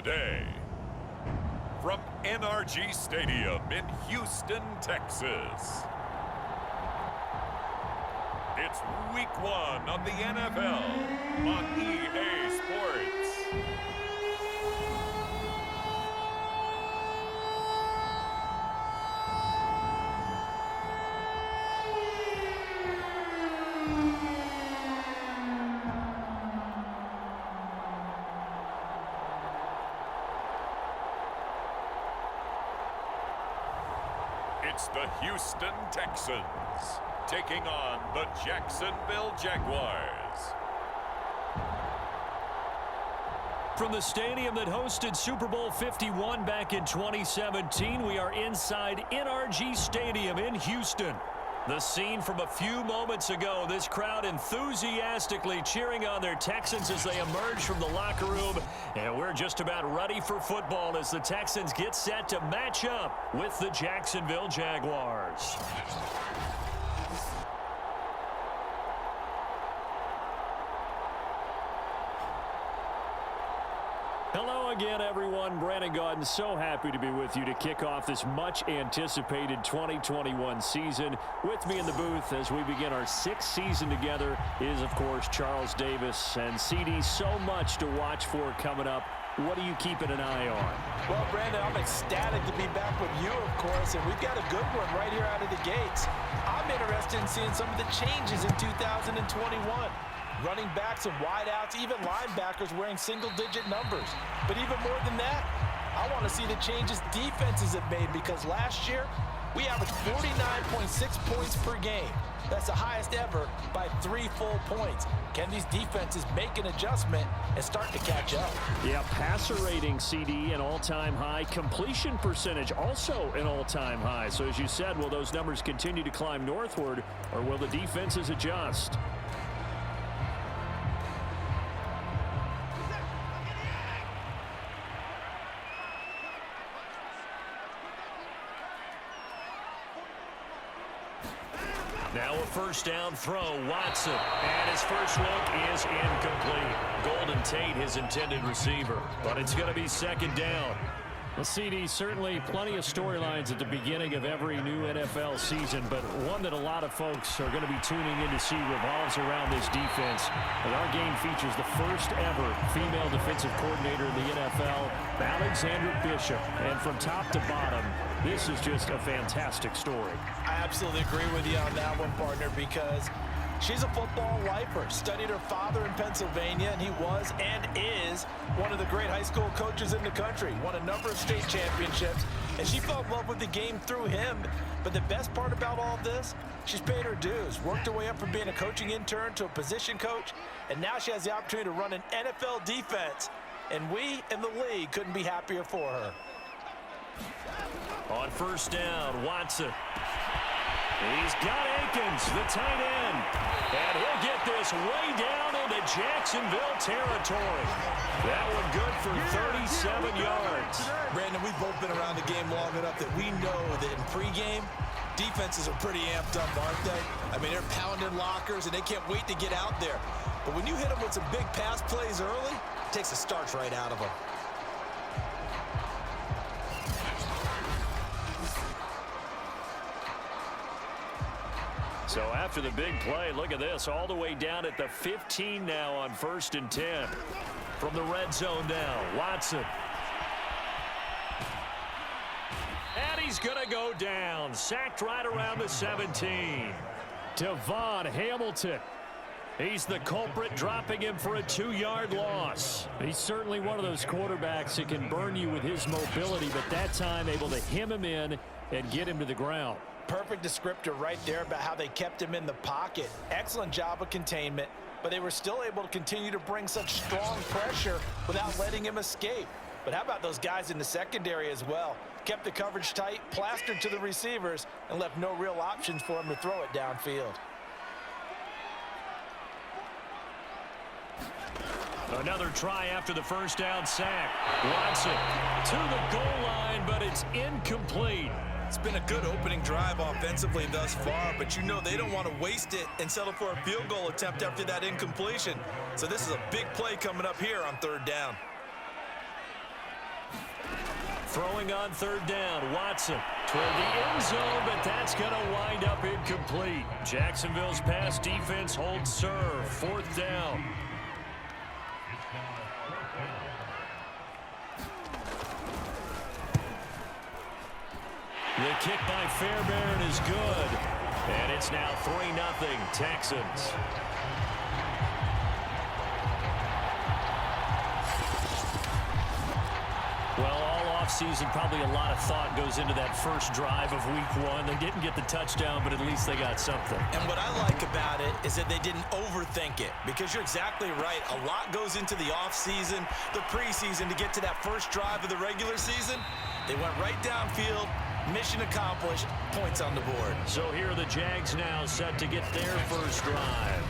today. From NRG Stadium in Houston, Texas. It's week 1 of the NFL on EA Sports. It's the Houston Texans taking on the Jacksonville Jaguars. From the stadium that hosted Super Bowl 51 back in 2017, we are inside NRG Stadium in Houston. The scene from a few moments ago, this crowd enthusiastically cheering on their Texans as they emerge from the locker room. And we're just about ready for football as the Texans get set to match up with the Jacksonville Jaguars. Hello again, everyone. Brandon Gaudin, so happy to be with you to kick off this much-anticipated 2021 season. With me in the booth as we begin our 6th season together is, of course, Charles Davis. And, CD, so much to watch for coming up. What are you keeping an eye on? Well, Brandon, I'm ecstatic to be back with you, of course, and we've got a good one right here out of the gates. I'm interested in seeing some of the changes in 2021. Running backs and wideouts, even linebackers wearing single-digit numbers. But even more than that, I want to see the changes defenses have made because last year, we averaged 49.6 points per game. That's the highest ever by 3 full points. Can these defenses make an adjustment and start to catch up? Yeah, passer rating, CD, an all-time high. Completion percentage, also an all-time high. So as you said, will those numbers continue to climb northward, or will the defenses adjust? Now a first down throw, Watson. And his first look is incomplete. Golden Tate, his intended receiver. But it's going to be second down. Well, CD, certainly plenty of storylines at the beginning of every new NFL season, but one that a lot of folks are going to be tuning in to see revolves around this defense. And our game features the first ever female defensive coordinator in the NFL, Alexandra Bishop. And from top to bottom, this is just a fantastic story. I absolutely agree with you on that one, partner, because she's a football lifer. Studied her father in Pennsylvania, and he was and is one of the great high school coaches in the country. Won a number of state championships, and she fell in love with the game through him. But the best part about all this, she's paid her dues, worked her way up from being a coaching intern to a position coach, and now she has the opportunity to run an NFL defense. And we in the league couldn't be happier for her. On first down, Watson. He's got Akins, the tight end. And he'll get this way down into Jacksonville territory. That one good for 37 yards. Brandon, we've both been around the game long enough that we know that in pregame, defenses are pretty amped up, aren't they? I mean, they're pounding lockers, and they can't wait to get out there. But when you hit them with some big pass plays early, it takes the starch right out of them. So after the big play, look at this, all the way down at the 15 now on 1st and 10. From the red zone now, Watson. And he's going to go down, sacked right around the 17. Devon Hamilton. He's the culprit, dropping him for a 2-yard loss. He's certainly one of those quarterbacks that can burn you with his mobility, but that time able to hem him in and get him to the ground. Perfect descriptor right there about how they kept him in the pocket. Excellent job of containment, but they were still able to continue to bring such strong pressure without letting him escape. But how about those guys in the secondary as well? Kept the coverage tight, plastered to the receivers, and left no real options for him to throw it downfield. Another try after the first down sack. Watson to the goal line, but it's incomplete. It's been a good opening drive offensively thus far, but you know they don't want to waste it and settle for a field goal attempt after that incompletion. So this is a big play coming up here on 3rd down. Throwing on third down, Watson toward the end zone, but that's going to wind up incomplete. Jacksonville's pass defense holds serve. Fourth down. The kick by Fairbairn is good. And it's now 3-0 Texans. Well, all offseason, probably a lot of thought goes into that first drive of week one. They didn't get the touchdown, but at least they got something. And what I like about it is that they didn't overthink it, because you're exactly right. A lot goes into the offseason, the preseason, to get to that first drive of the regular season. They went right downfield. Mission accomplished. Points on the board. So here are the Jags now set to get their first drive.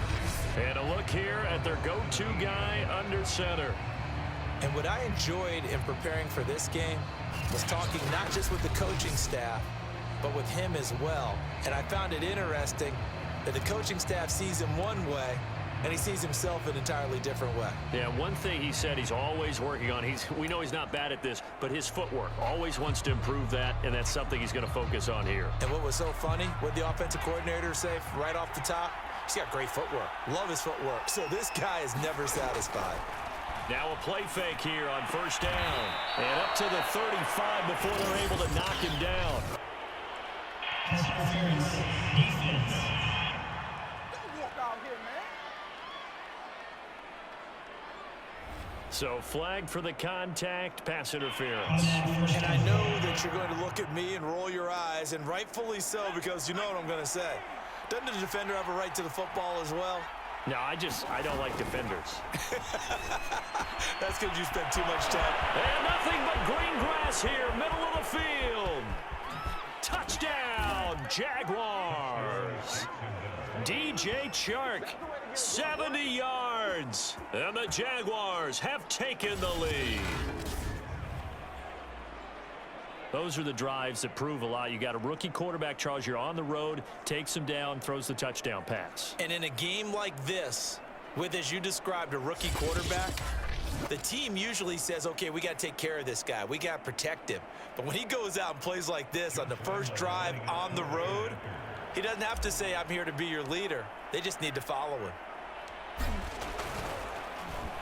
And a look here at their go-to guy under center. And what I enjoyed in preparing for this game was talking not just with the coaching staff, but with him as well. And I found it interesting that the coaching staff sees him one way, and he sees himself an entirely different way. Yeah, one thing he said he's always working on, we know he's not bad at this, but his footwork, always wants to improve that, and that's something he's going to focus on here. And what was so funny, what the offensive coordinator say right off the top, he's got great footwork. Love his footwork. So this guy is never satisfied. Now a play fake here on first down. And up to the 35 before they're able to knock him down. Pass interference, defense. Don't walk out here, man. So flag for the contact, pass interference. And I know that you're going to look at me and roll your eyes, and rightfully so, because you know what I'm going to say. Doesn't the defender have a right to the football as well? No, I don't like defenders. That's because you spent too much time. And nothing but green grass here, middle of the field. Touchdown, Jaguars. DJ Chark, 70 yards. And the Jaguars have taken the lead. Those are the drives that prove a lot. You got a rookie quarterback, Charles. You're on the road, takes him down, throws the touchdown pass. And in a game like this, with, as you described, a rookie quarterback, the team usually says, okay, we got to take care of this guy. We got to protect him. But when he goes out and plays like this on the first drive on the road, he doesn't have to say, I'm here to be your leader. They just need to follow him.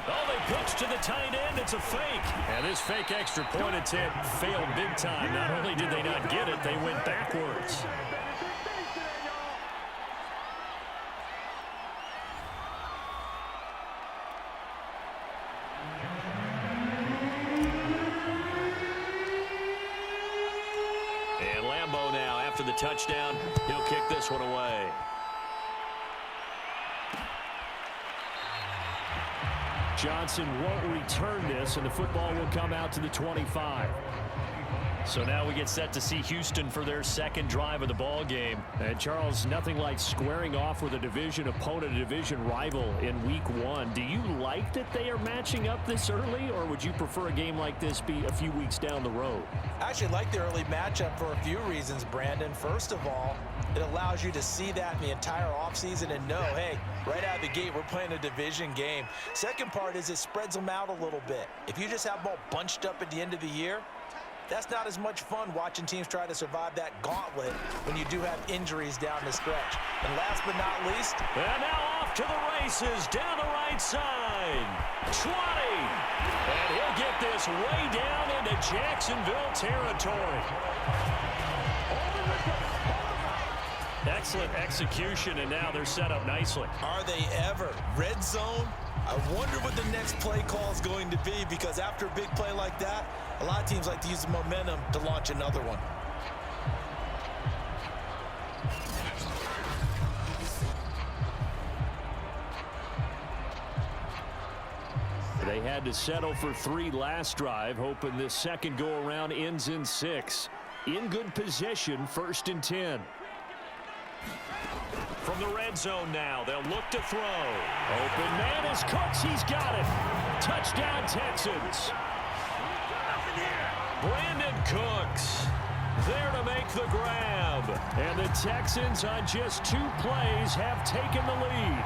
Oh, they pitch to the tight end. It's a fake. And this fake extra point attempt failed big time. Not only did they not get it, they went backwards. And Lambeau now, after the touchdown, he'll kick this one away. Johnson won't return this, and the football will come out to the 25. So now we get set to see Houston for their second drive of the ball game. And Charles, nothing like squaring off with a division opponent, a division rival in week one. Do you like that they are matching up this early, or would you prefer a game like this be a few weeks down the road? I actually like the early matchup for a few reasons, Brandon. First of all, it allows you to see that in the entire offseason and know, hey, right out of the gate, we're playing a division game. Second part is it spreads them out a little bit. If you just have them all bunched up at the end of the year, that's not as much fun watching teams try to survive that gauntlet when you do have injuries down the stretch. And last but not least, and now off to the races down the right side. 20. And he'll get this way down into Jacksonville territory. Excellent execution, and now they're set up nicely. Are they ever? Red zone? I wonder what the next play call is going to be, because after a big play like that, a lot of teams like to use the momentum to launch another one. They had to settle for 3 last drive, hoping this second go-around ends in 6. In good position, 1st and 10. From the red zone now, they'll look to throw. Open man is Cooks. He's got it. Touchdown, Texans. Brandon Cooks there to make the grab. And the Texans on just 2 plays have taken the lead.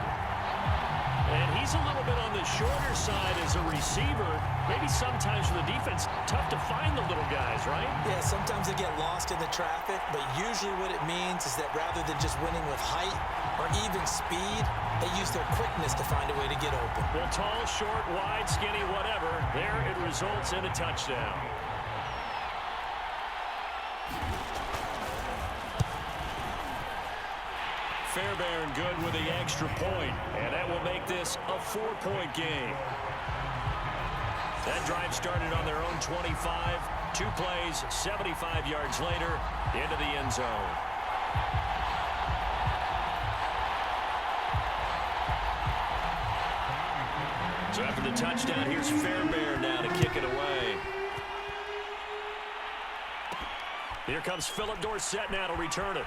And he's a little bit on the shorter side as a receiver. Maybe sometimes for the defense, tough to find the little guys, right? Yeah, sometimes they get lost in the traffic, but usually what it means is that rather than just winning with height or even speed, they use their quickness to find a way to get open. Well, tall, short, wide, skinny, whatever, there it results in a touchdown. Fairbairn good with the extra point, and that will make this a 4-point game. That drive started on their own 25. 2 plays, 75 yards later, into the end zone. So after the touchdown, here's Fairbairn now to kick it away. Here comes Philip Dorsett now to return it.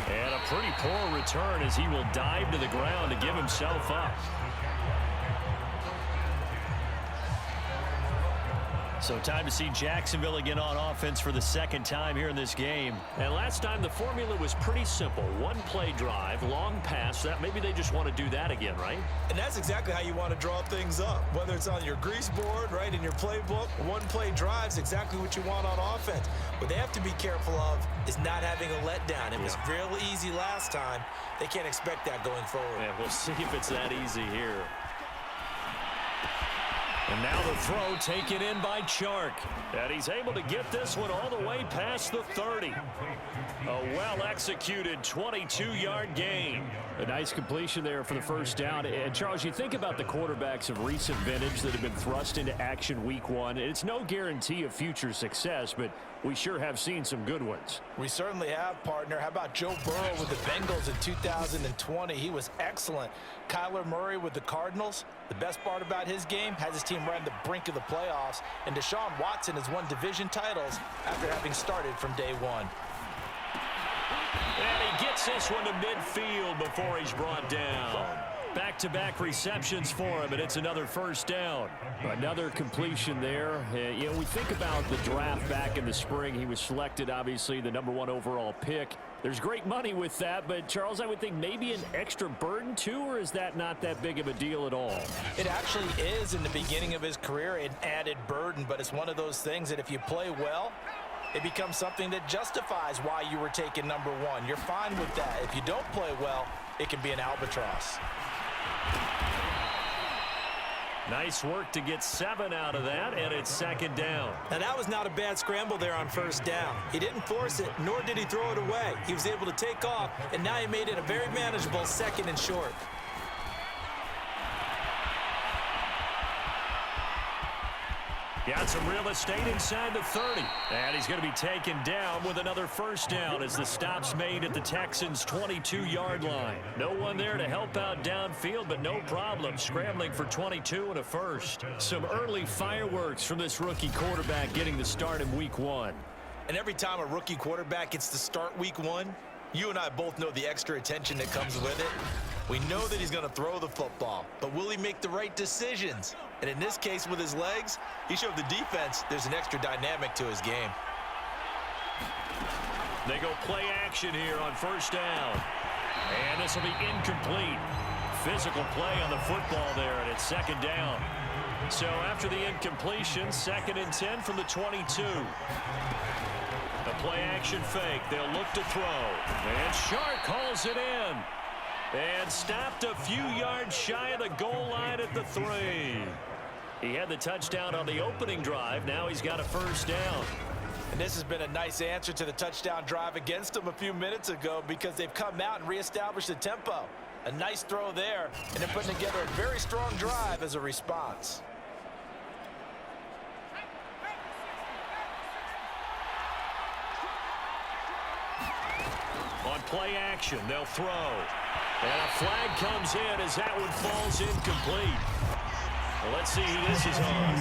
And a pretty poor return as he will dive to the ground to give himself up. So time to see Jacksonville again on offense for the second time here in this game. And last time the formula was pretty simple. 1-play drive, long pass. That maybe they just want to do that again, right? And that's exactly how you want to draw things up. Whether it's on your grease board, right, in your playbook, 1-play drive is exactly what you want on offense. What they have to be careful of is not having a letdown. It was real easy last time. They can't expect that going forward. Yeah, we'll see if it's that easy here. And now the throw taken in by Chark. And he's able to get this one all the way past the 30. A well-executed 22-yard gain. A nice completion there for the first down. And, Charles, you think about the quarterbacks of recent vintage that have been thrust into action week 1. It's no guarantee of future success, but we sure have seen some good ones. We certainly have, partner. How about Joe Burrow with the Bengals in 2020? He was excellent. Kyler Murray with the Cardinals. The best part about his game has his team right on the brink of the playoffs. And Deshaun Watson has won division titles after having started from day 1. And he gets this one to midfield before he's brought down. Back-to-back receptions for him, and it's another first down. Another completion there. You know, we think about the draft back in the spring. He was selected, obviously, the #1 overall pick. There's great money with that, but, Charles, I would think maybe an extra burden, too, or is that not that big of a deal at all? It actually is in the beginning of his career an added burden, but it's one of those things that if you play well, it becomes something that justifies why you were taken #1. You're fine with that. If you don't play well, it can be an albatross. Nice work to get 7 out of that, and it's second down. Now, that was not a bad scramble there on first down. He didn't force it, nor did he throw it away. He was able to take off, and now he made it a very manageable 2nd and short. Got some real estate inside the 30. And he's going to be taken down with another first down as the stop's made at the Texans' 22-yard line. No one there to help out downfield, but no problem. Scrambling for 22 and a first. Some early fireworks from this rookie quarterback getting the start in week 1. And every time a rookie quarterback gets to start week 1, you and I both know the extra attention that comes with it. We know that he's going to throw the football, but will he make the right decisions? And in this case, with his legs, he showed the defense there's an extra dynamic to his game. They go play action here on first down. And this will be incomplete. Physical play on the football there, and it's second down. So after the incompletion, 2nd and 10 from the 22. A play action fake. They'll look to throw. And Chark calls it in. And stopped a few yards shy of the goal line at the 3. He had the touchdown on the opening drive. Now he's got a first down. And this has been a nice answer to the touchdown drive against them a few minutes ago because they've come out and reestablished the tempo. A nice throw there, and they're putting together a very strong drive as a response. On play action, they'll throw. And a flag comes in as that one falls incomplete. Well, let's see who this is on.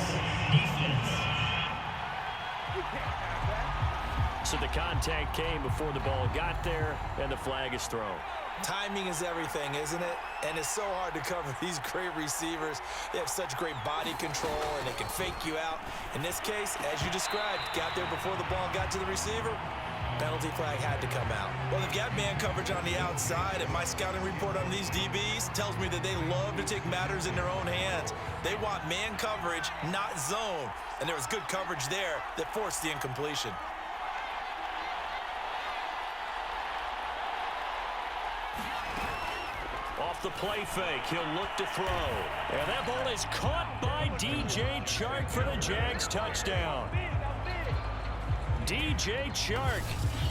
So the contact came before the ball got there, and the flag is thrown. Timing is everything, isn't it? And it's so hard to cover these great receivers. They have such great body control, and they can fake you out. In this case, as you described, got there before the ball got to the receiver. Penalty flag had to come out. Well, they've got man coverage on the outside, and my scouting report on these DBs tells me that they love to take matters in their own hands. They want man coverage, not zone. And there was good coverage there that forced the incompletion. Off the play fake, he'll look to throw. And that ball is caught by DJ Chark for the Jags touchdown. DJ Chark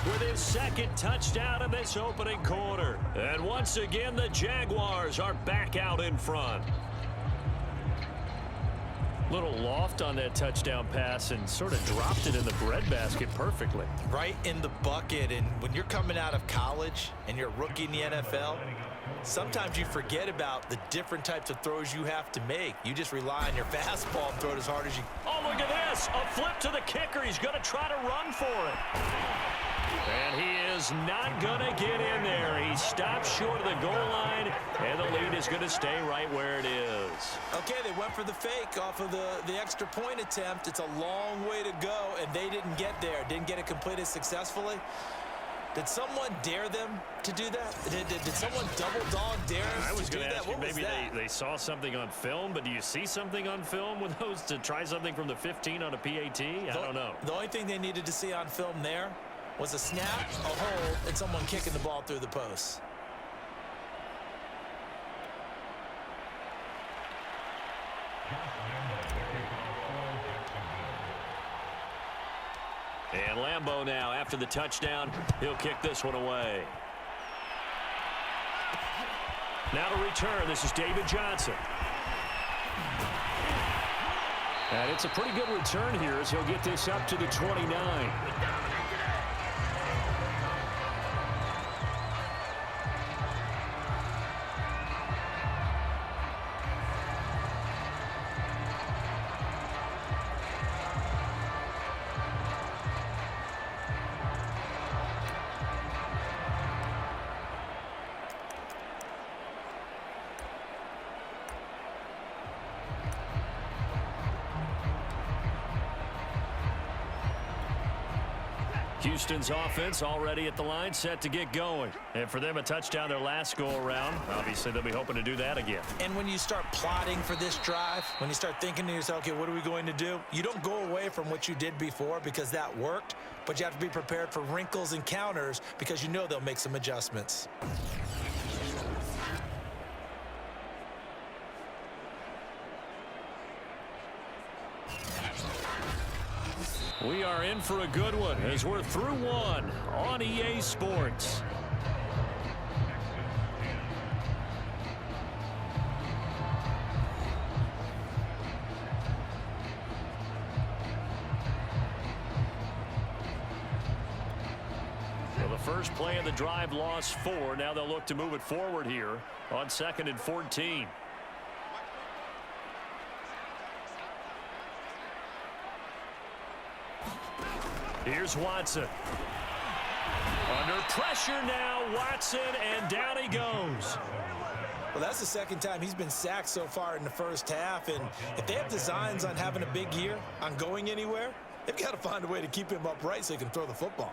with his second touchdown in this opening quarter. And once again, the Jaguars are back out in front. Little loft on that touchdown pass and sort of dropped it in the breadbasket perfectly. Right in the bucket, and when you're coming out of college and you're a rookie in the NFL, sometimes you forget about the different types of throws you have to make. You just rely on your fastball and throw it as hard as you can. Oh, look at this. A flip to the kicker. He's going to try to run for it. And he is not going to get in there. He stops short of the goal line, and the lead is going to stay right where it is. Okay, they went for the fake off of the extra point attempt. It's a long way to go, and they didn't get there. Didn't get it completed successfully. Did someone dare them to do that? Did someone double dog dare us I was to do going to that? ask you, What was maybe that? they saw something on film, but do you see something on film with those to try something from the 15 on a PAT? I don't know. The only thing they needed to see on film there was a snap, a hold, and someone kicking the ball through the post. And Lambeau now, after the touchdown, he'll kick this one away. Now to return, this is David Johnson. And it's a pretty good return here as he'll get this up to the 29. Houston's offense already at the line, set to get going. And for them, a touchdown their last go-around. Obviously, they'll be hoping to do that again. And when you start plotting for this drive, when you start thinking to yourself, okay, what are we going to do? You don't go away from what you did before because that worked, but you have to be prepared for wrinkles and counters because you know they'll make some adjustments. We are in for a good one as we're through one on EA Sports. Well, the first play of the drive lost 4. Now they'll look to move it forward here on 2nd and 14. Here's Watson. Under pressure now, Watson, and down he goes. Well, that's the second time he's been sacked so far in the first half, and if they have designs on having a big year, on going anywhere, they've got to find a way to keep him upright so he can throw the football.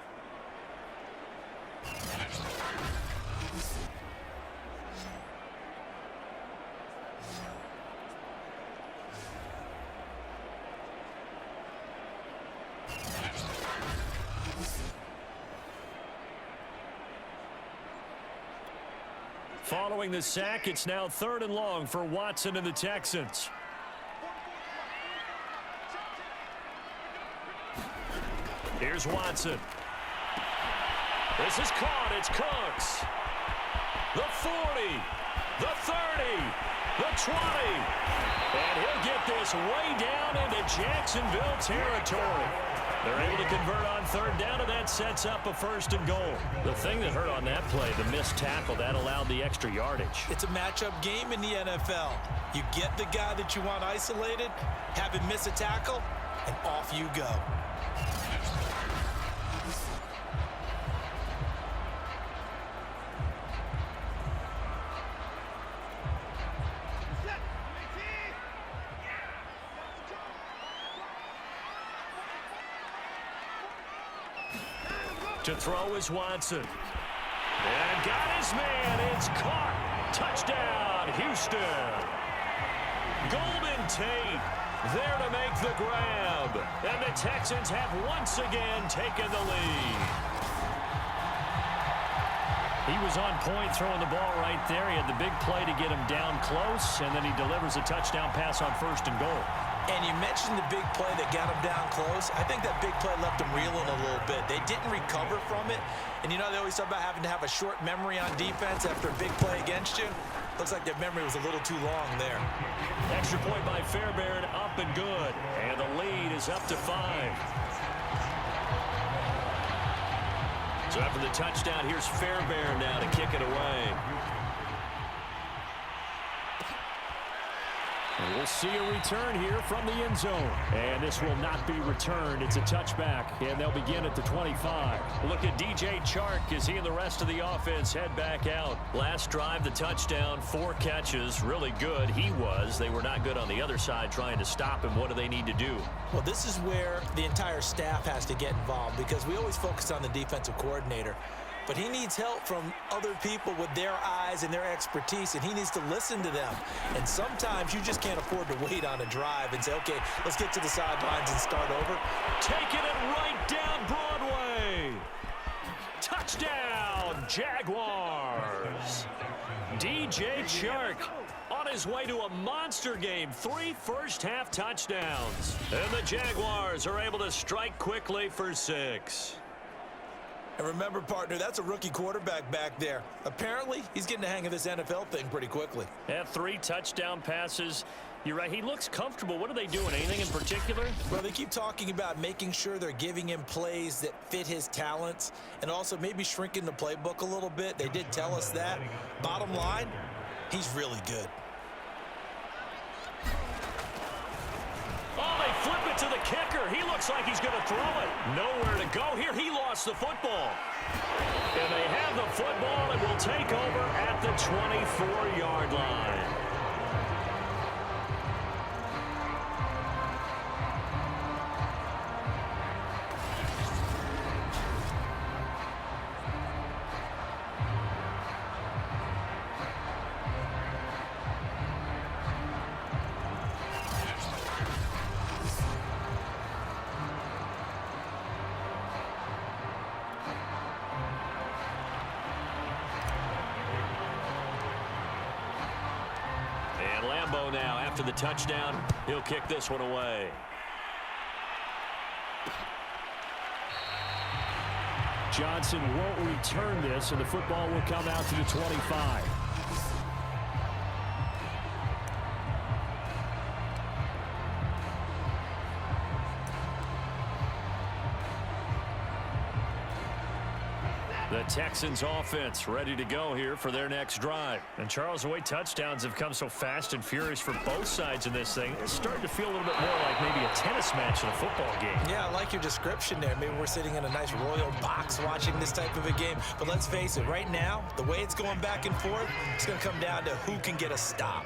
Following the sack, it's now 3rd and long for Watson and the Texans. Here's Watson. This is caught. It's Cooks. The 40, the 30, the 20. And he'll get this way down into Jacksonville territory. They're able to convert on 3rd down, and that sets up a 1st and goal. The thing that hurt on that play, the missed tackle, that allowed the extra yardage. It's a matchup game in the NFL. You get the guy that you want isolated, have him miss a tackle, and off you go. To throw is Watson. And got his man. It's caught. Touchdown, Houston. Golden Tate there to make the grab. And the Texans have once again taken the lead. He was on point throwing the ball right there. He had the big play to get him down close, and then he delivers a touchdown pass on 1st and goal. And you mentioned the big play that got him down close. I think that big play left him reeling a little bit. They didn't recover from it. And you know, they always talk about having to have a short memory on defense after a big play against you. Looks like their memory was a little too long there. Extra point by Fairbairn, up and good. And the lead is up to 5. So after the touchdown, here's Fairbairn now to kick it away. And we'll see a return here from the end zone. And this will not be returned. It's a touchback, and they'll begin at the 25. Look at DJ Chark as he and the rest of the offense head back out. Last drive, the touchdown, 4 catches. Really good. He was. They were not good on the other side trying to stop him. What do they need to do? Well, this is where the entire staff has to get involved because we always focus on the defensive coordinator. But he needs help from other people with their eyes and their expertise, and he needs to listen to them. And sometimes you just can't afford to wait on a drive and say, okay, let's get to the sidelines and start over. Taking it right down Broadway. Touchdown, Jaguars. DJ Chark on his way to a monster game. 3 first-half touchdowns. And the Jaguars are able to strike quickly for 6. And remember, partner, that's a rookie quarterback back there. Apparently, he's getting the hang of this NFL thing pretty quickly. Had 3 touchdown passes. You're right. He looks comfortable. What are they doing? Anything in particular? Well, they keep talking about making sure they're giving him plays that fit his talents and also maybe shrinking the playbook a little bit. They did tell us that. Bottom line, he's really good. Oh, they flip it to the kicker. He looks like he's going to throw it. Nowhere to go here. He lost the football. And they have the football and will take over at the 24-yard line. Now after the touchdown, he'll kick this one away. Johnson won't return this, and the football will come out to the 25. The Texans offense ready to go here for their next drive. And Charles, the way touchdowns have come so fast and furious for both sides in this thing, it's starting to feel a little bit more like maybe a tennis match in a football game. Yeah, I like your description there. Maybe we're sitting in a nice royal box watching this type of a game. But let's face it, right now, the way it's going back and forth, it's going to come down to who can get a stop.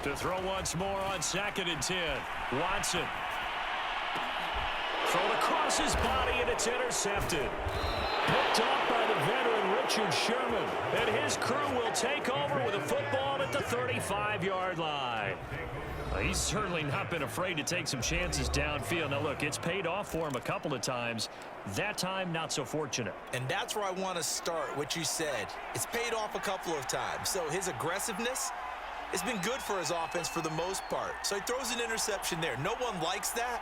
To throw once more on 2nd and 10. Watson. Thrown across his body, and it's intercepted. Picked off by the veteran Richard Sherman. And his crew will take over with a football at the 35-yard line. He's certainly not been afraid to take some chances downfield. Now, look, it's paid off for him a couple of times. That time, not so fortunate. And that's where I want to start, what you said. It's paid off a couple of times. So his aggressiveness, it's been good for his offense for the most part. So he throws an interception there. No one likes that,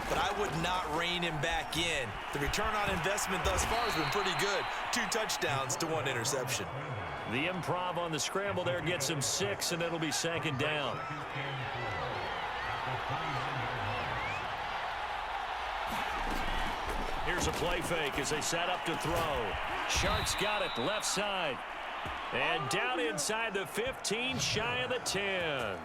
but I would not rein him back in. The return on investment thus far has been pretty good. 2 touchdowns to 1 interception. The improv on the scramble there gets him 6, and it'll be 2nd down. Here's a play fake as they set up to throw. Shark's got it, left side. And down inside the 15, shy of the 10.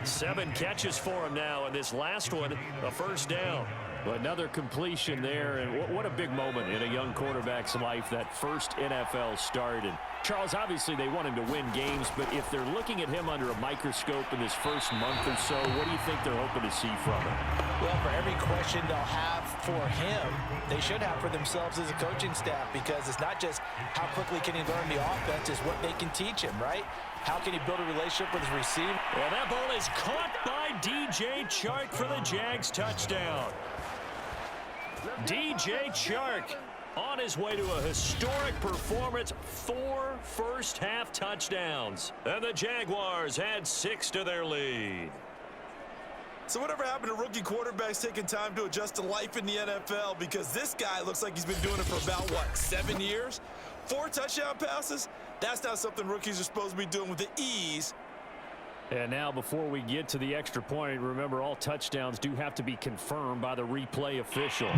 7 catches for him now, and this last one, a first down. Another completion there, and what a big moment in a young quarterback's life, that first NFL start. And Charles, obviously they want him to win games, but if they're looking at him under a microscope in this first month or so, what do you think they're hoping to see from him? Well, for every question they'll have for him, they should have for themselves as a coaching staff, because it's not just how quickly can he learn the offense, it's what they can teach him, right? How can he build a relationship with his receiver? And that ball is caught by DJ Chark for the Jags touchdown. DJ Chark on his way to a historic performance, 4 first-half touchdowns. And the Jaguars add 6 to their lead. So whatever happened to rookie quarterbacks taking time to adjust to life in the NFL? Because this guy looks like he's been doing it for about, 7 years? 4 touchdown passes? That's not something rookies are supposed to be doing with the ease. And now before we get to the extra point, remember all touchdowns do have to be confirmed by the replay official.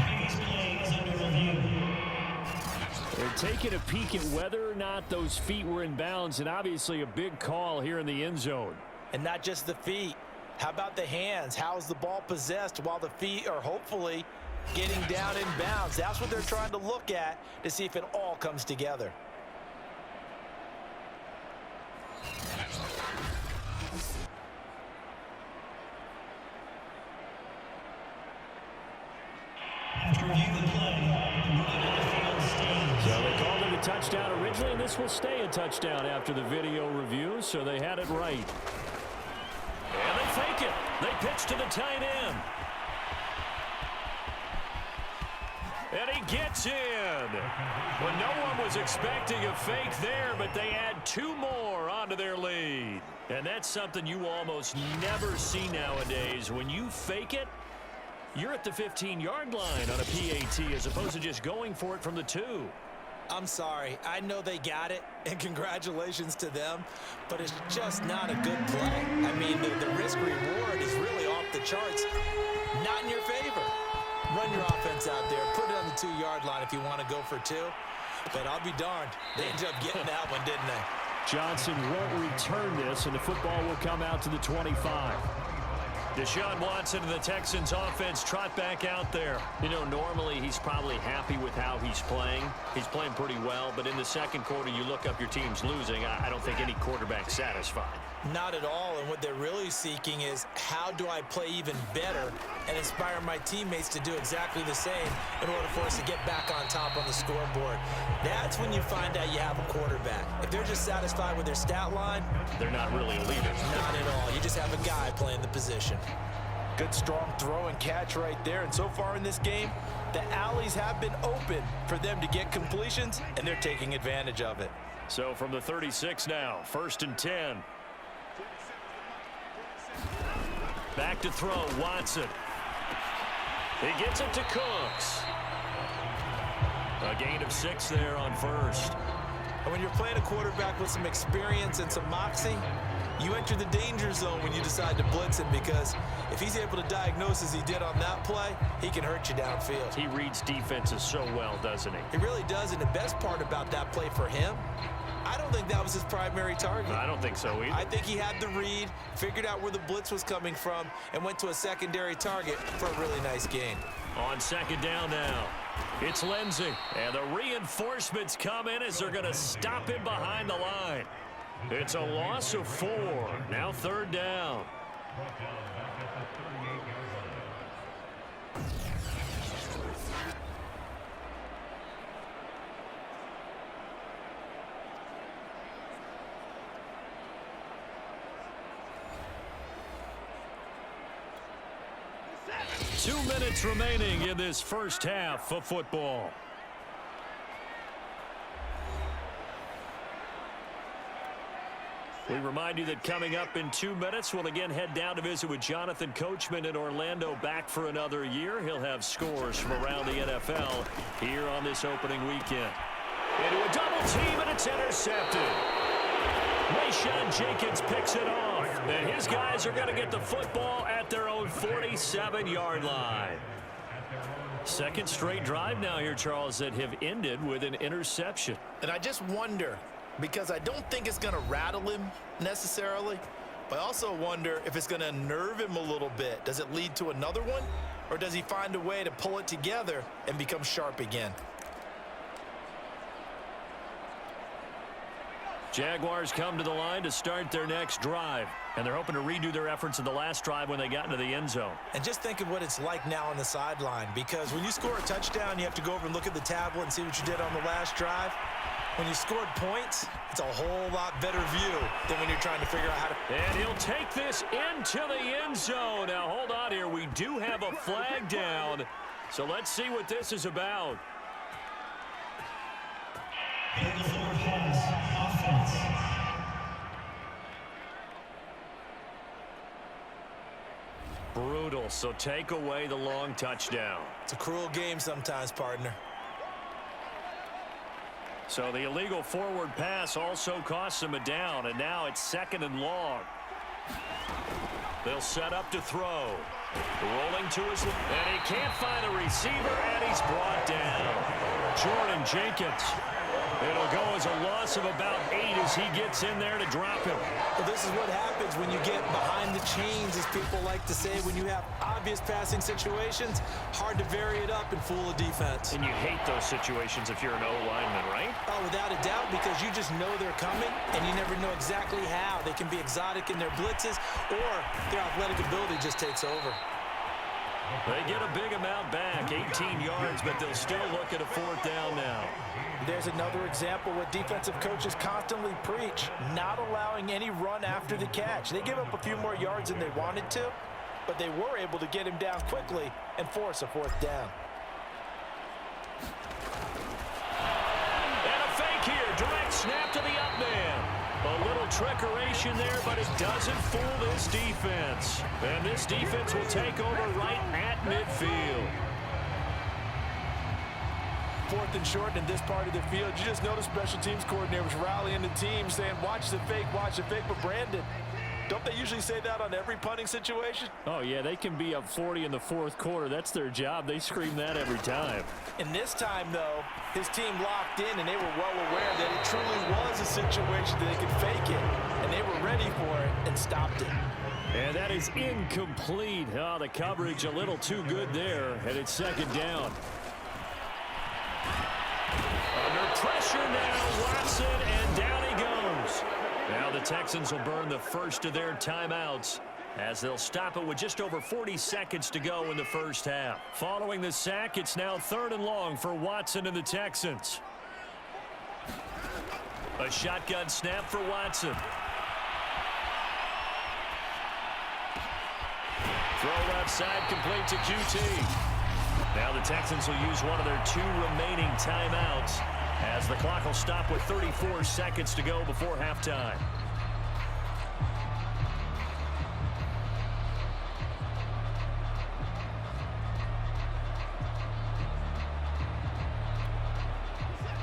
They're taking a peek at whether or not those feet were in bounds, and obviously a big call here in the end zone. And not just the feet. How about the hands? How's the ball possessed while the feet are hopefully getting down in bounds? That's what they're trying to look at to see if it all comes together. After reviewing the play, the movement in the field stands. So they called it a touchdown originally, and this will stay a touchdown after the video review, so they had it right. And they fake it. They pitch to the tight end. And he gets in. Well, no one was expecting a fake there, but they add 2 more onto their lead. And that's something you almost never see nowadays. When you fake it, you're at the 15-yard line on a PAT as opposed to just going for it from the 2. I'm sorry. I know they got it, and congratulations to them, but it's just not a good play. I mean, the risk-reward is really off the charts. Not in your favor. Run your offense out there. Put it on the 2-yard line if you want to go for 2. But I'll be darned. They ended up getting that one, didn't they? Johnson won't return this, and the football will come out to the 25. Deshaun Watson and the Texans offense trot back out there. You know, normally he's probably happy with how he's playing. He's playing pretty well, but in the second quarter, you look up your team's losing. I don't think any quarterback's satisfied. Not at all, and what they're really seeking is how do I play even better and inspire my teammates to do exactly the same in order for us to get back on top on the scoreboard. That's when you find out you have a quarterback. If they're just satisfied with their stat line, they're not really a leader. Not at all. You just have a guy playing the position. Good strong throw and catch right there, and so far in this game, the alleys have been open for them to get completions, and they're taking advantage of it. So from the 36 now, 1st and 10. Back to throw, Watson. He gets it to Cooks. A gain of 6 there on 1st. And when you're playing a quarterback with some experience and some moxie, you enter the danger zone when you decide to blitz him, because if he's able to diagnose as he did on that play, he can hurt you downfield. He reads defenses so well, doesn't he? He really does, and the best part about that play for him, I don't think that was his primary target. I don't think so either. I think he had the read, figured out where the blitz was coming from, and went to a secondary target for a really nice gain. On 2nd down now, it's Lindsey. And the reinforcements come in as they're going to stop him behind the line. It's a loss of 4. Now 3rd down. Two minutes remaining in this first half of football. We remind you that coming up in 2 minutes, we'll again head down to visit with Jonathan Coachman in Orlando, back for another year. He'll have scores from around the NFL here on this opening weekend. Into a double team, and it's intercepted. Mayshawn Jenkins picks it off, and his guys are going to get the football at their own 47-yard line. Second straight drive now here, Charles, that have ended with an interception. And I just wonder, because I don't think it's going to rattle him necessarily, but I also wonder if it's going to nerve him a little bit. Does it lead to another one, or does he find a way to pull it together and become sharp again? Jaguars come to the line to start their next drive. And they're hoping to redo their efforts in the last drive when they got into the end zone. And just think of what it's like now on the sideline, because when you score a touchdown, you have to go over and look at the tablet and see what you did on the last drive. When you scored points, it's a whole lot better view than when you're trying to figure out how to... And he'll take this into the end zone. Now, hold on here. We do have a flag down. So let's see what this is about. Big floor pass, offense. Brutal, so take away the long touchdown. It's a cruel game sometimes, partner. So the illegal forward pass also costs him a down, and now it's 2nd and long. They'll set up to throw. Rolling to his left, and he can't find the receiver, and he's brought down. Jordan Jenkins. It'll go as a loss of about 8 as he gets in there to drop him. Well, this is what happens when you get behind the chains, as people like to say. When you have obvious passing situations, hard to vary it up and fool a defense. And you hate those situations if you're an O-lineman, right? Oh, without a doubt, because you just know they're coming, and you never know exactly how. They can be exotic in their blitzes, or their athletic ability just takes over. They get a big amount back, 18 yards, but they'll still look at a 4th down now. There's another example what defensive coaches constantly preach, not allowing any run after the catch. They give up a few more yards than they wanted to, but they were able to get him down quickly and force a 4th down. And a fake here, direct snap to the up man. A little trickeration there, but it doesn't fool this defense. And this defense will take over right at midfield. 4th and short in this part of the field. You just notice special teams coordinators rallying the team saying, watch the fake, but Brandon, don't they usually say that on every punting situation? Oh, yeah, they can be up 40 in the 4th quarter. That's their job. They scream that every time. And this time, though, his team locked in, and they were well aware that it truly was a situation that they could fake it, and they were ready for it and stopped it. And that is incomplete. Oh, the coverage a little too good there, and it's 2nd down. Under pressure now, Watson, and down he goes. Now the Texans will burn the first of their timeouts as they'll stop it with just over 40 seconds to go in the first half. Following the sack, it's now 3rd and long for Watson and the Texans. A shotgun snap for Watson. Throw left side, complete to QT. Now the Texans will use one of their 2 remaining timeouts as the clock will stop with 34 seconds to go before halftime.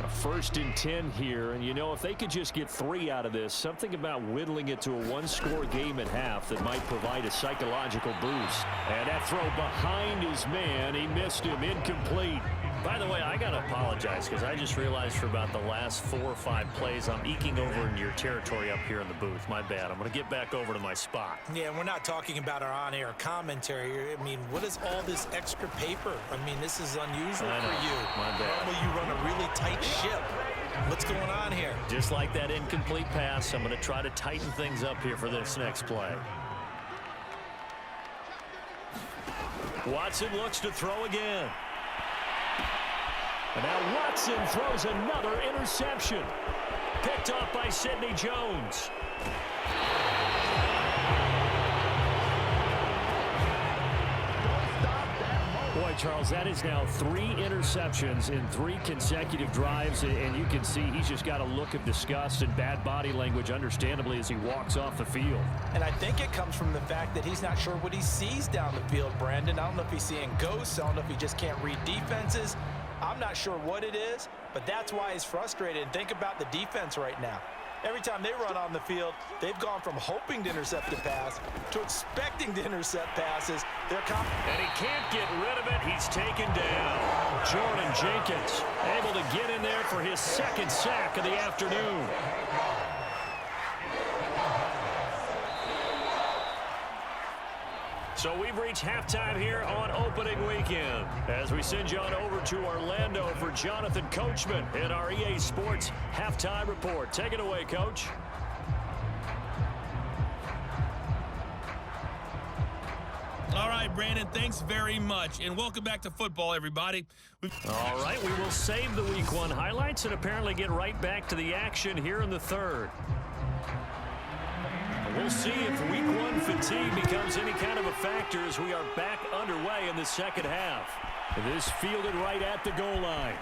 A 1st and 10 here, and you know, if they could just get 3 out of this, something about whittling it to a 1-score game at half that might provide a psychological boost. And that throw behind his man, he missed him, incomplete. By the way, I got to apologize because I just realized for about the last 4 or 5 plays, I'm eking over in your territory up here in the booth. My bad. I'm going to get back over to my spot. Yeah, we're not talking about our on-air commentary. I mean, what is all this extra paper? I mean, this is unusual for you. My bad. Normally you run a really tight ship. What's going on here? Just like that incomplete pass, I'm going to try to tighten things up here for this next play. Watson looks to throw again. And now Watson throws another interception. Picked off by Sidney Jones. Boy, Charles, that is now 3 interceptions in 3 consecutive drives, and you can see he's just got a look of disgust and bad body language, understandably, as he walks off the field. And I think it comes from the fact that he's not sure what he sees down the field, Brandon. I don't know if he's seeing ghosts. I don't know if he just can't read defenses. I'm not sure what it is, but that's why he's frustrated. And think about the defense right now. Every time they run on the field, they've gone from hoping to intercept a pass to expecting to intercept passes. And he can't get rid of it. He's taken down. Jordan Jenkins able to get in there for his 2nd sack of the afternoon. So we've reached halftime here on opening weekend as we send you on over to Orlando for Jonathan Coachman in our EA Sports Halftime Report. Take it away, Coach. right, Brandon. Thanks very much. And welcome back to football, everybody. All right, we will save the Week 1 highlights and apparently get right back to the action here in the third. We'll see if Week 1 fatigue becomes any kind of a factor as we are back underway in the second half. This fielded right at the goal line.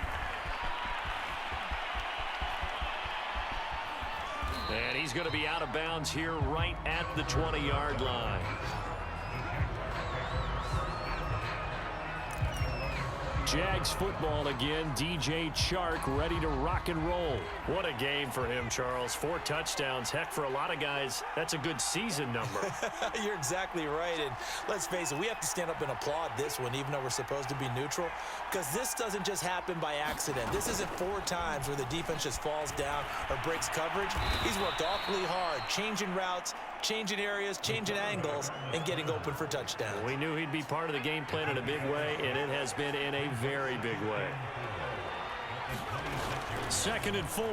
And he's going to be out of bounds here right at the 20-yard line. Jags football again. DJ Chark ready to rock and roll. What a game for him, Charles. 4 touchdowns. Heck, for a lot of guys, that's a good season number. You're exactly right. And let's face it, we have to stand up and applaud this one, even though we're supposed to be neutral, because this doesn't just happen by accident. This isn't 4 times where the defense just falls down or breaks coverage. He's worked awfully hard, changing routes, changing areas, changing angles, and getting open for touchdowns. We knew he'd be part of the game plan in a big way, and it has been in a very big way. 2nd and 4.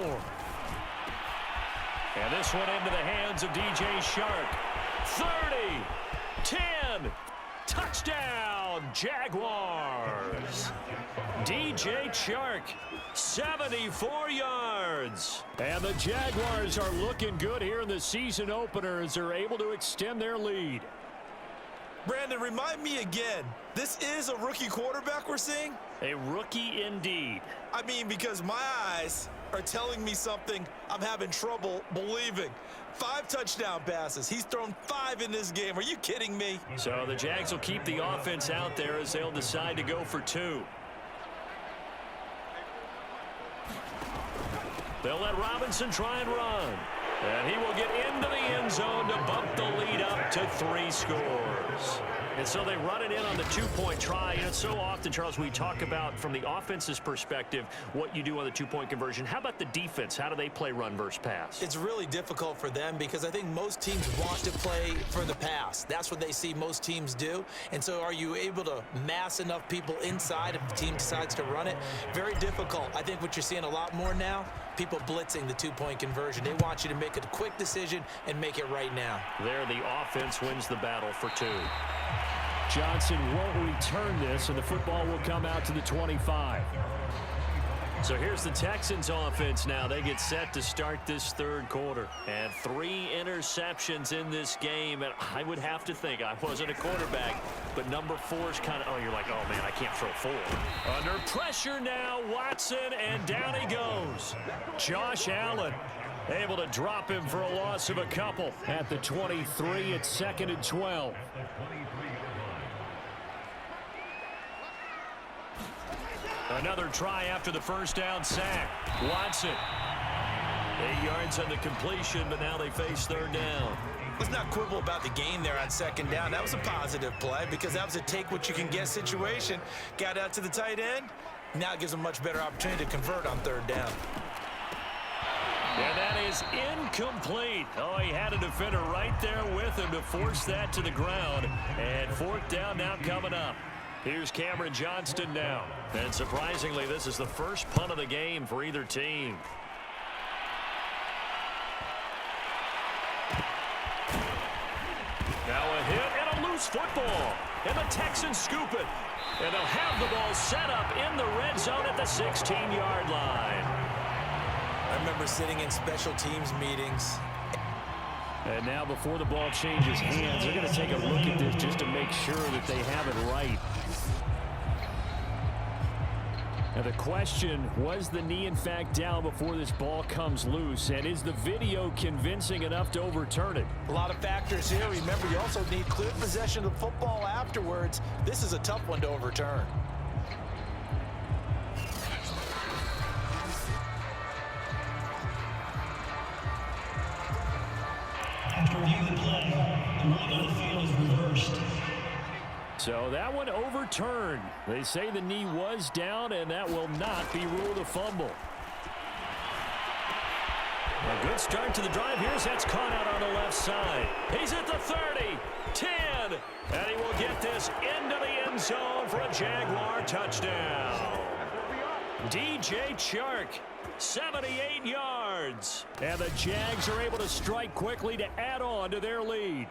And this one into the hands of DJ Chark. 30, 10, touchdown, Jaguars. DJ Chark, 74 yards. And the Jaguars are looking good here in the season opener as they're able to extend their lead. Brandon, remind me again, this is a rookie quarterback we're seeing? A rookie indeed. I mean, because my eyes are telling me something I'm having trouble believing. 5 touchdown passes. He's thrown 5 in this game. Are you kidding me? So the Jags will keep the offense out there as they'll decide to go for 2. They'll let Robinson try and run. And he will get into the end zone to bump the lead up to 3 scores. And so they run it in on the 2-point try. You know, so often, Charles, we talk about from the offense's perspective what you do on the 2-point conversion. How about the defense? How do they play run versus pass? It's really difficult for them because I think most teams want to play for the pass. That's what they see most teams do. And so are you able to mass enough people inside if the team decides to run it? Very difficult. I think what you're seeing a lot more now, people blitzing the 2-point conversion. They want you to make a quick decision and make it right now. There, the offense wins the battle for 2. Johnson won't return this, and the football will come out to the 25. So here's the Texans offense now. They get set to start this third quarter. And 3 interceptions in this game. And I would have to think, I wasn't a quarterback, but number 4 is kind of, oh, you're like, oh, man, I can't throw 4. Under pressure now, Watson, and down he goes. Josh Allen able to drop him for a loss of a couple. At the 23, it's 2nd and 12. Another try after the first down sack. Watson. 8 yards on the completion, but now they face 3rd down. Let's not quibble about the gain there on 2nd down. That was a positive play because that was a take-what-you-can-get situation. Got out to the tight end. Now it gives them a much better opportunity to convert on 3rd down. And that is incomplete. Oh, he had a defender right there with him to force that to the ground. And 4th down now coming up. Here's Cameron Johnston now. And surprisingly, this is the first punt of the game for either team. Now a hit and a loose football. And the Texans scoop it. And they'll have the ball set up in the red zone at the 16-yard line. I remember sitting in special teams meetings. And now before the ball changes hands, they're going to take a look at this just to make sure that they have it right. Now the question, was the knee in fact down before this ball comes loose? And is the video convincing enough to overturn it? A lot of factors here. Remember, you also need clear possession of the football afterwards. This is a tough one to overturn. After reviewing the play, the ruling on the field is reversed. So that one overturned. They say the knee was down, and that will not be ruled a fumble. A good start to the drive. Here's that's caught out on the left side. He's at the 30, 10, and he will get this into the end zone for a Jaguar touchdown. DJ Chark, 78 yards. And the Jags are able to strike quickly to add on to their lead.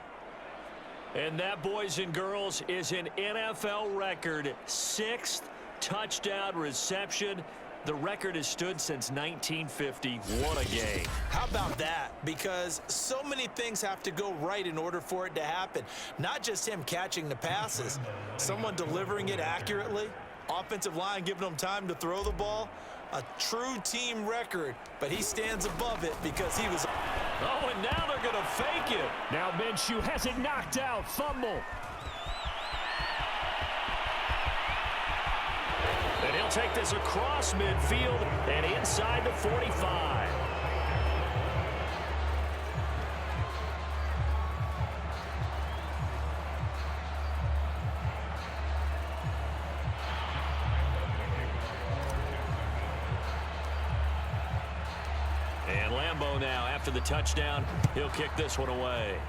And that, boys and girls, is an NFL record 6th touchdown reception. The record has stood since 1950. What a game. How about that? Because so many things have to go right in order for it to happen. Not just him catching the passes, someone delivering it accurately, offensive line giving them time to throw the ball. A true team record, but he stands above it because he was... Oh, and now they're going to fake it. Now Minshew has it knocked out. Fumble. And he'll take this across midfield and inside the 45. And Lambeau now, after the touchdown, he'll kick this one away.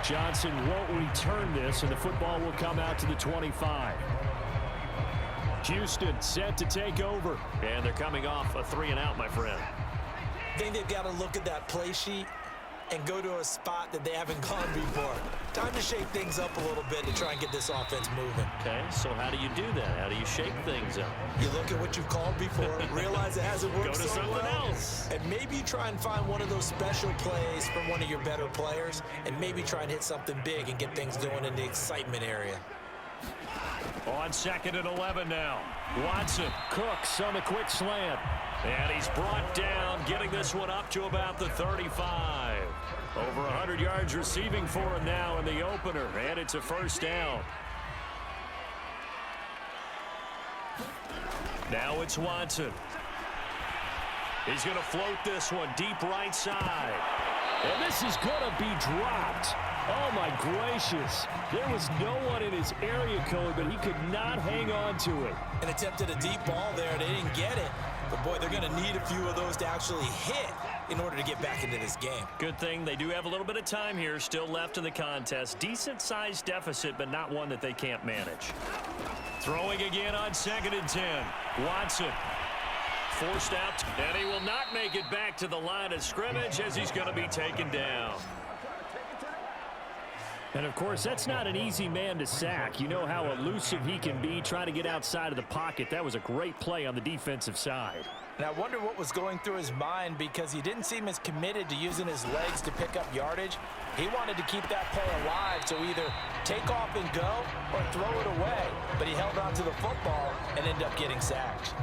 Johnson won't return this, and the football will come out to the 25. Houston set to take over. And they're coming off a 3-and-out, my friend. I think they've got to look at that play sheet and go to a spot that they haven't gone before. Time to shake things up a little bit to try and get this offense moving. Okay, so how do you do that? How do you shake things up? You look at what you've called before, realize it hasn't worked Go to so something well, else. and maybe you try and find one of those special plays from one of your better players, and maybe try and hit something big and get things going in the excitement area. On 2nd and 11 now. Watson. Cooks on the quick slant. And he's brought down, getting this one up to about the 35. Over 100 yards receiving for him now in the opener, and it's a first down. Now it's Watson. He's going to float this one deep right side. And this is going to be dropped. Oh, my gracious. There was no one in his area code, but he could not hang on to it. And attempted a deep ball there. They didn't get it. But, boy, they're going to need a few of those to actually hit in order to get back into this game. Good thing they do have a little bit of time here still left in the contest. Decent-sized deficit, but not one that they can't manage. Throwing again on 2nd and 10. Watson. Forced out, and he will not make it back to the line of scrimmage as he's going to be taken down. And, of course, that's not an easy man to sack. You know how elusive he can be trying to get outside of the pocket. That was a great play on the defensive side. And I wonder what was going through his mind, because he didn't seem as committed to using his legs to pick up yardage. He wanted to keep that play alive, so either take off and go or throw it away. But he held on to the football and ended up getting sacked.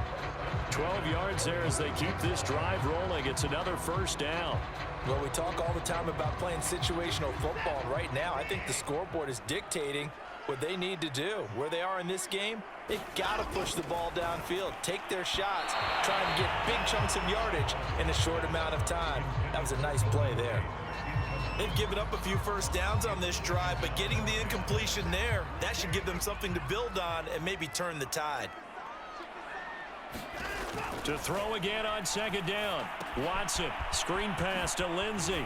12 yards there as they keep this drive rolling. It's another first down. Well, we talk all the time about playing situational football. And right now, I think the scoreboard is dictating what they need to do. Where they are in this game, they've got to push the ball downfield, take their shots, try and get big chunks of yardage in a short amount of time. That was a nice play there. They've given up a few first downs on this drive, but getting the incompletion there, that should give them something to build on and maybe turn the tide. To throw again on 2nd down. Watson, screen pass to Lindsey.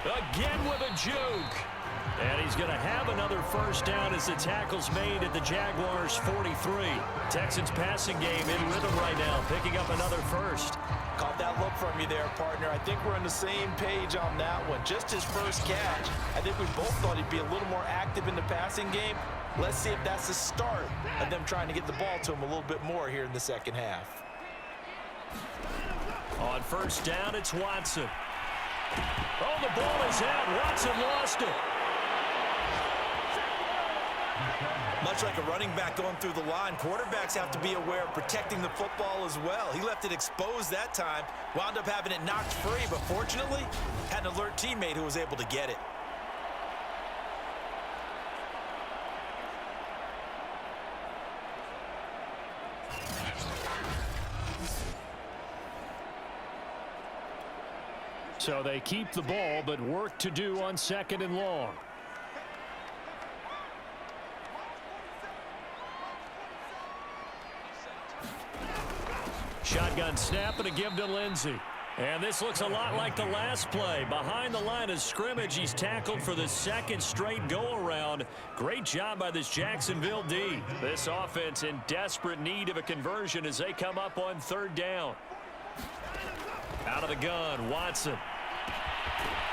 Again with a juke. And he's going to have another first down as the tackle's made at the Jaguars' 43. Texans passing game in rhythm right now, picking up another first. Caught that look from you there, partner. I think we're on the same page on that one. Just his first catch. I think we both thought he'd be a little more active in the passing game. Let's see if that's the start of them trying to get the ball to him a little bit more here in the second half. On first down, it's Watson. Oh, the ball is out. Watson lost it. Much like a running back going through the line, quarterbacks have to be aware of protecting the football as well. He left it exposed that time, wound up having it knocked free, but fortunately, had an alert teammate who was able to get it. So they keep the ball, but work to do on 2nd and long. Shotgun snap and a give to Lindsey. And this looks a lot like the last play. Behind the line of scrimmage, he's tackled for the second straight go-around. Great job by this Jacksonville D. This offense in desperate need of a conversion as they come up on 3rd down. Out of the gun, Watson.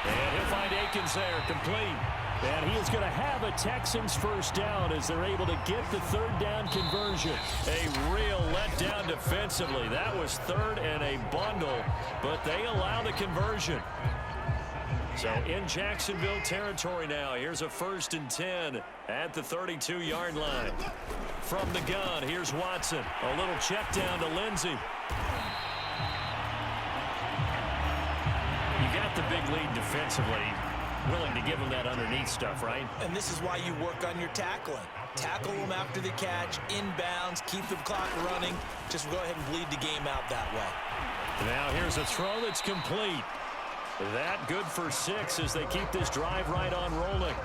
And he'll find Akins there, complete. And he is going to have a Texans first down as they're able to get the third down conversion. A real letdown defensively. That was third and a bundle, but they allow the conversion. So in Jacksonville territory now, here's a 1st and 10 at the 32-yard line. From the gun, here's Watson. A little check down to Lindsey. You got the big lead defensively. Willing to give him that underneath stuff, right? And this is why you work on your tackling. Tackle them after the catch, inbounds, keep the clock running. Just go ahead and bleed the game out that way. Now here's a throw that's complete. That good for 6 as they keep this drive right on rolling.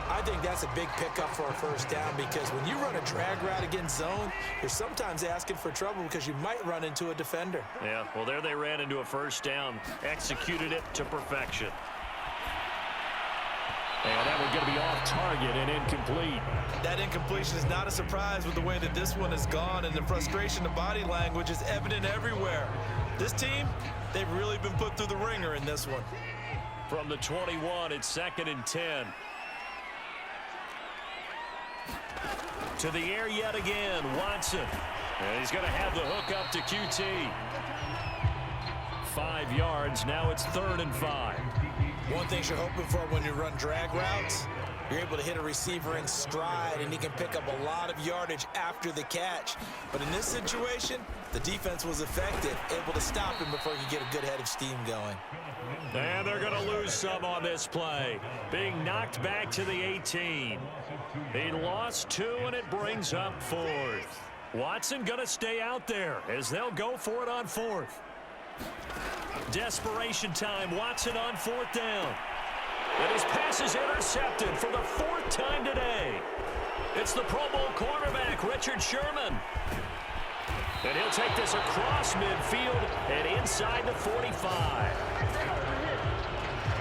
I think that's a big pickup for a first down because when you run a drag route against zone, you're sometimes asking for trouble because you might run into a defender. Yeah, well, there they ran into a first down, executed it to perfection. And that one going to be off target and incomplete. That incompletion is not a surprise with the way that this one has gone, and the frustration of body language is evident everywhere. This team, they've really been put through the ringer in this one. From the 21, it's 2nd and 10. To the air yet again, Watson. And he's going to have the hook up to QT. 5 yards, now it's 3rd and 5. One thing you're hoping for when you run drag routes, you're able to hit a receiver in stride, and he can pick up a lot of yardage after the catch. But in this situation, the defense was effective, able to stop him before he could get a good head of steam going. And they're going to lose some on this play. Being knocked back to the 18. He lost 2, and it brings up 4th. Watson going to stay out there as they'll go for it on 4th. Desperation time. Watson on 4th down. And his pass is intercepted for the 4th time today. It's the Pro Bowl cornerback, Richard Sherman. And he'll take this across midfield and inside the 45.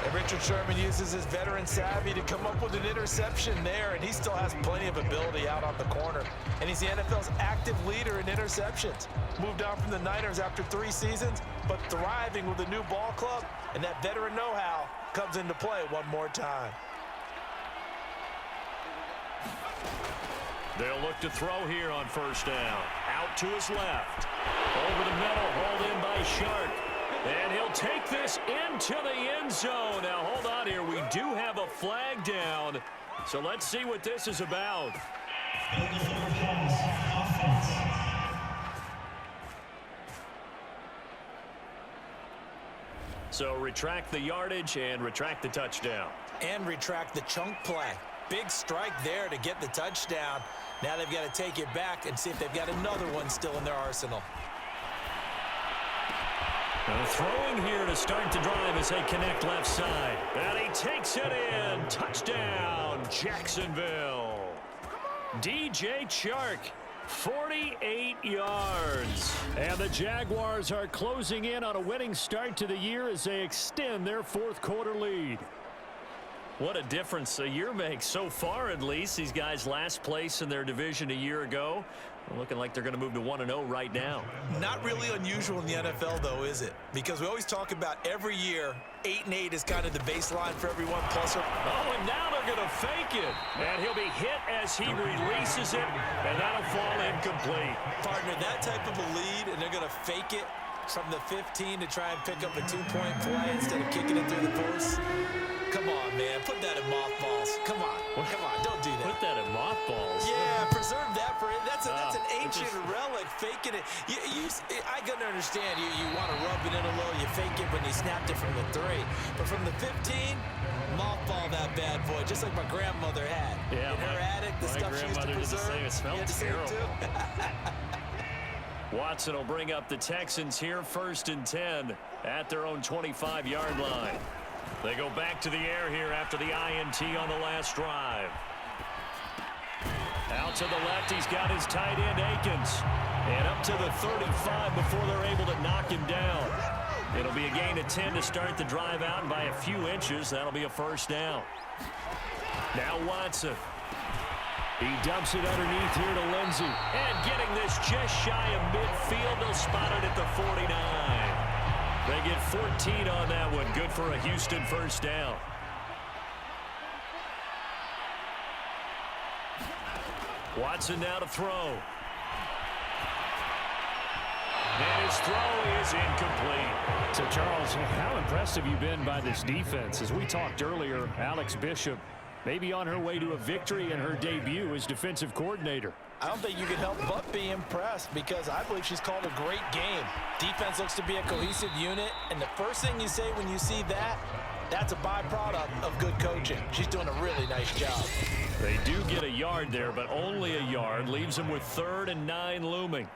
And Richard Sherman uses his veteran savvy to come up with an interception there, and he still has plenty of ability out on the corner. And he's the NFL's active leader in interceptions. Moved on from the Niners after 3 seasons, but thriving with a new ball club, and that veteran know-how comes into play one more time. They'll look to throw here on 1st down. Out to his left. Over the middle, hauled in by Shark. And he'll take this into the end zone. Now, hold on here. We do have a flag down. So let's see what this is about. So retract the yardage and retract the touchdown. And retract the chunk play. Big strike there to get the touchdown. Now they've got to take it back and see if they've got another one still in their arsenal. Throwing here to start the drive as they connect left side. And he takes it in. Touchdown, Jacksonville. DJ Chark, 48 yards. And the Jaguars are closing in on a winning start to the year as they extend their 4th quarter lead. What a difference a year makes so far, at least. These guys last place in their division a year ago. Looking like they're going to move to 1-0 right now. Not really unusual in the NFL, though, is it? Because we always talk about every year, 8-8 is kind of the baseline for everyone. Plus, oh, and now they're going to fake it. And he'll be hit as he releases it, and that'll fall incomplete. Partner, that type of a lead, and they're going to fake it from the 15 to try and pick up a 2-point play instead of kicking it through the post. Come on, man. Put that in mothballs. Come on. Come on. Don't do that. Put that in mothballs? Yeah, preserve that for it. That's an ancient relic. Faking it. I can understand. You want to rub it in a little. You fake it when you snapped it from the 3. But from the 15, mothball that bad boy, just like my grandmother had. Yeah, in her attic, the stuff she used to preserve. It smells terrible. Too. Watson will bring up the Texans here, 1st and 10 at their own 25-yard line. They go back to the air here after the INT on the last drive. Out to the left, he's got his tight end, Akins. And up to the 35 before they're able to knock him down. It'll be a gain of 10 to start the drive out, and by a few inches, that'll be a 1st down. Now Watson. He dumps it underneath here to Lindsey. And getting this just shy of midfield, they'll spot it at the 49. They get 14 on that one. Good for a Houston first down. Watson now to throw. And his throw is incomplete. So, Charles, how impressed have you been by this defense? As we talked earlier, Alex Bishop maybe on her way to a victory in her debut as defensive coordinator. I don't think you can help but be impressed because I believe she's called a great game. Defense looks to be a cohesive unit, and the first thing you say when you see that, that's a byproduct of good coaching. She's doing a really nice job. They do get a yard there, but only a yard. Leaves them with 3rd and 9 looming.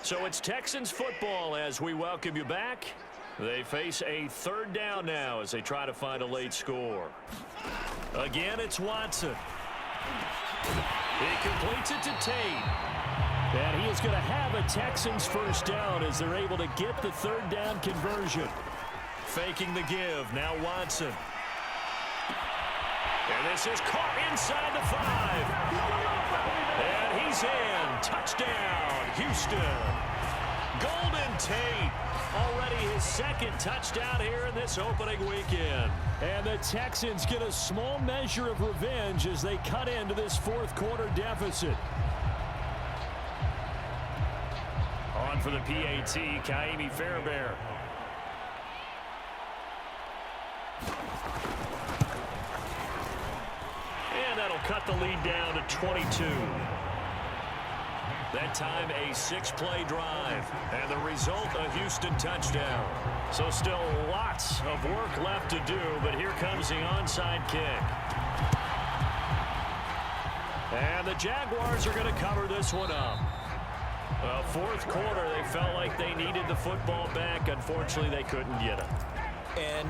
So it's Texans football as we welcome you back. They face a 3rd down now as they try to find a late score. Again, it's Watson. He completes it to Tate. And he is going to have a Texans first down as they're able to get the 3rd down conversion. Faking the give. Now Watson. And this is caught inside the 5. And he's in. Touchdown, Houston. Golden Tate. Already his 2nd touchdown here in this opening weekend. And the Texans get a small measure of revenge as they cut into this 4th quarter deficit. On for the PAT, Kaimi Fairbairn. And that'll cut the lead down to 22. That time a 6-play drive. And the result, a Houston touchdown. So still lots of work left to do, but here comes the onside kick. And the Jaguars are going to cover this one up. 4th quarter, they felt like they needed the football back. Unfortunately, they couldn't get it. And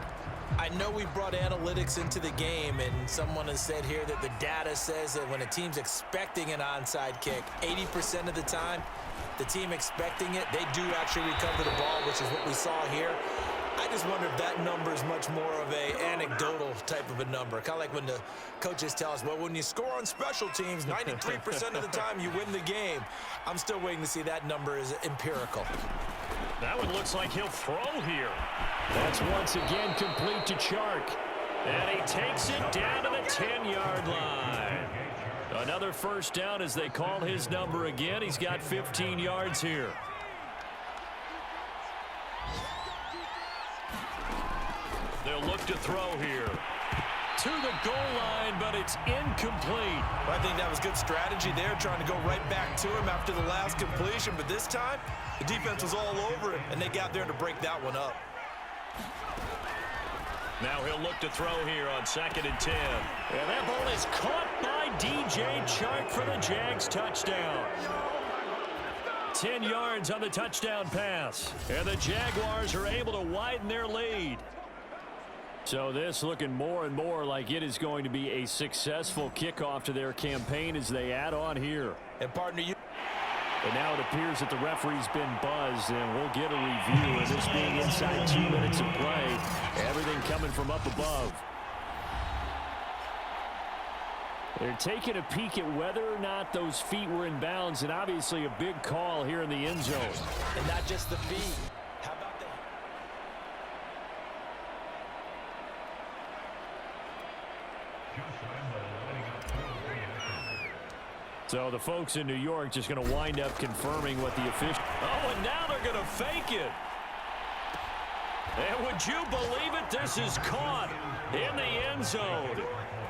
I know we brought analytics into the game, and someone has said here that the data says that when a team's expecting an onside kick, 80% of the time, the team expecting it, they do actually recover the ball, which is what we saw here. I just wonder if that number is much more of a anecdotal type of a number. Kind of like when the coaches tell us, well, when you score on special teams, 93% of the time you win the game. I'm still waiting to see that number is empirical. That one looks like he'll throw here. That's once again complete to Chark. And he takes it down to the 10-yard line. Another first down as they call his number again. He's got 15 yards here. They'll look to throw here. To the goal line, but it's incomplete. Well, I think that was good strategy there, trying to go right back to him after the last completion. But this time, the defense was all over it, and they got there to break that one up. Now he'll look to throw here on 2nd and 10. And that ball is caught by DJ Chark for the Jags touchdown. 10 yards on the touchdown pass. And the Jaguars are able to widen their lead. So this looking more and more like it is going to be a successful kickoff to their campaign as they add on here. And partner, you... And now it appears that the referee's been buzzed, and we'll get a review of this being inside 2 minutes of play. Everything coming from up above. They're taking a peek at whether or not those feet were in bounds, and obviously a big call here in the end zone. And not just the feet. How about that? So the folks in New York just going to wind up confirming what the official... Oh, and now they're going to fake it. And would you believe it? This is caught in the end zone.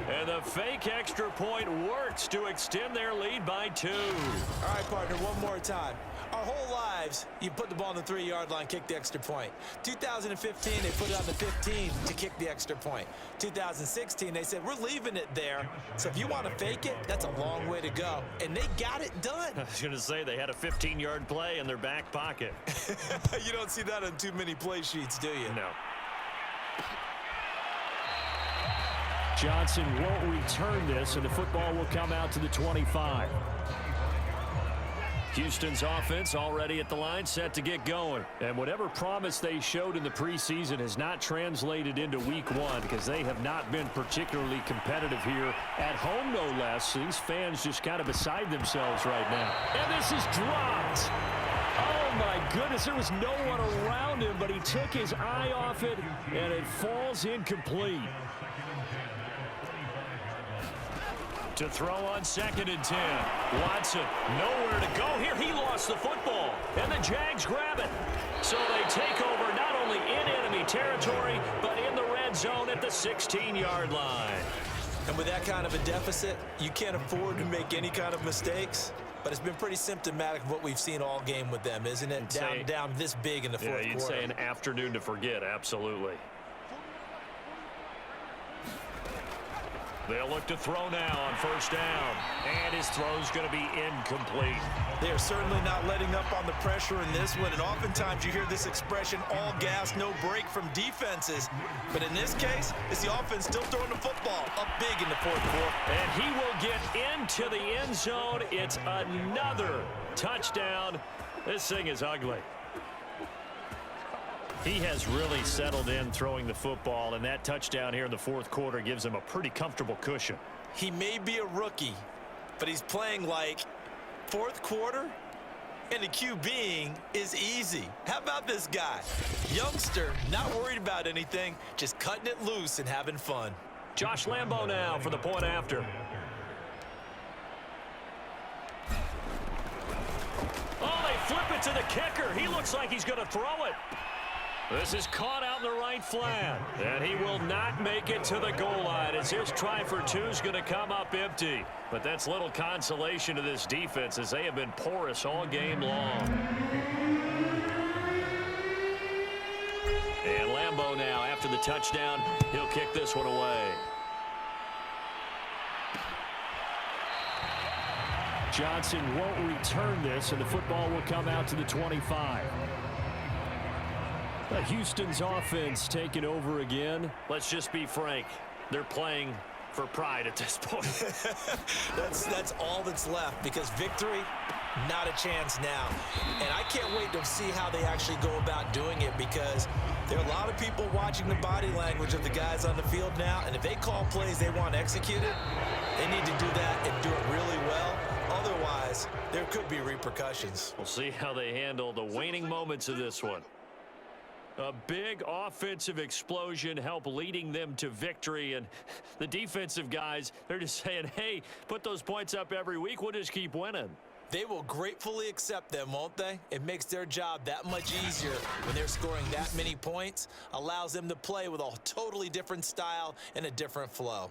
And the fake extra point works to extend their lead by 2. All right, partner, one more time. Our whole lives, you put the ball on the 3-yard line, kick the extra point. 2015, they put it on the 15 to kick the extra point. 2016, they said, we're leaving it there. So if you want to fake it, that's a long way to go. And they got it done. I was going to say they had a 15-yard play in their back pocket. You don't see that on too many play sheets, do you? No. Johnson won't return this, and the football will come out to the 25. Houston's offense already at the line, set to get going. And whatever promise they showed in the preseason has not translated into week 1 because they have not been particularly competitive here at home, no less. These fans just kind of beside themselves right now. And this is dropped. Oh, my goodness, there was no one around him, but he took his eye off it, and it falls incomplete. To throw on 2nd and 10. Watson, nowhere to go here. He lost the football, and the Jags grab it. So they take over not only in enemy territory, but in the red zone at the 16-yard line. And with that kind of a deficit, you can't afford to make any kind of mistakes. But it's been pretty symptomatic of what we've seen all game with them, isn't it? Down this big in the fourth quarter. Yeah, you'd say an afternoon to forget, absolutely. They'll look to throw now on 1st down. And his throw's going to be incomplete. They are certainly not letting up on the pressure in this one. And oftentimes you hear this expression, all gas, no break from defenses. But in this case, it's the offense still throwing the football up big in the fourth quarter. And he will get into the end zone. It's another touchdown. This thing is ugly. He has really settled in throwing the football, and that touchdown here in the fourth quarter gives him a pretty comfortable cushion. He may be a rookie, but he's playing like fourth quarter, and the QBing is easy. How about this guy? Youngster, not worried about anything, just cutting it loose and having fun. Josh Lambo now for the point after. Oh, they flip it to the kicker. He looks like he's going to throw it. This is caught out in the right flat, and he will not make it to the goal line as his try for 2 is going to come up empty. But that's little consolation to this defense as they have been porous all game long. And Lambo now, after the touchdown, he'll kick this one away. Johnson won't return this, and the football will come out to the 25. Houston's offense taking over again. Let's just be frank. They're playing for pride at this point. That's all that's left, because victory, not a chance now. And I can't wait to see how they actually go about doing it, because there are a lot of people watching the body language of the guys on the field now, and if they call plays they want executed, they need to do that and do it really well. Otherwise, there could be repercussions. We'll see how they handle the waning moments of this one. A big offensive explosion help leading them to victory, and the defensive guys, they're just saying, hey, put those points up every week, we'll just keep winning. They will gratefully accept them, won't they? It makes their job that much easier when they're scoring that many points, allows them to play with a totally different style and a different flow.